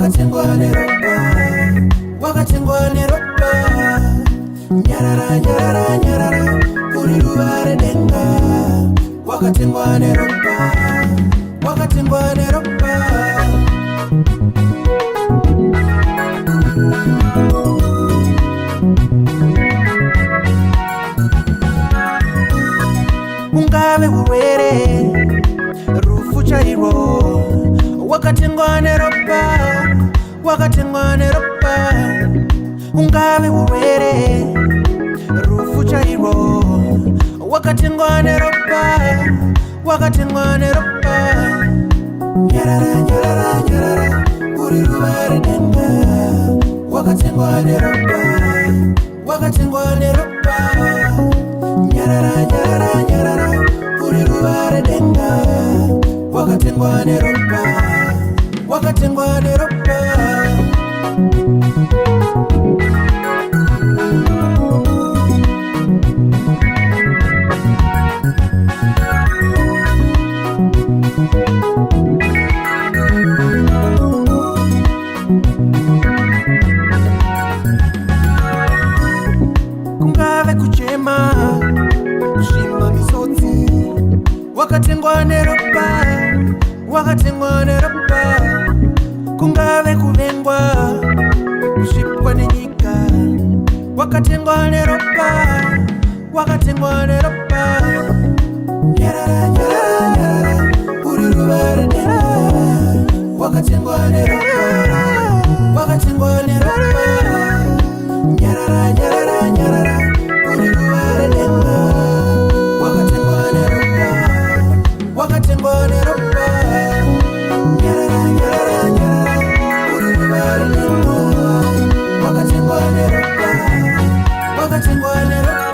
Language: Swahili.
wakatengwa neropa, wakatengwa neropa. Nyarara, nyarara, nyarara, kuri ruva redenga. Wakatengwa neropa, wakatengwa neropa. Ungave urwere rufu chairwo, wakatengwa neropa, wakatengwa neropa. Ungave urwere rufu chairwo, wakatengwa neropa, wakatengwa neropa. Nyarara, nyarara, nyarara, kuri ruva redenga. Wakatengwa neropa, wakatengwa neropa. Nyarara, nyarara, nyarara, kuri ruva redenga. Wakatengwa neropa, wakatengwa neropa. Kungave kuchema, kushima misodzi. Wakatengwa neropa, wakatengwa neropa. Kungave kuvengwa, kushipwa nenyika. Wakatengwa neropa, wakatengwa neropa. Nyarara, nyarara, nyarara, kuri ruva redenga. Wakatengwa neropa, wakatengwa neropa. Nyarara, nyarara, nyarara, kuri ruva redenga. Wakatengwa neropa, wakatengwa neropa. Nyarara, nyarara, nyarara, kuri ruva redenga. Wakatengwa neropa, wakatengwa neropa.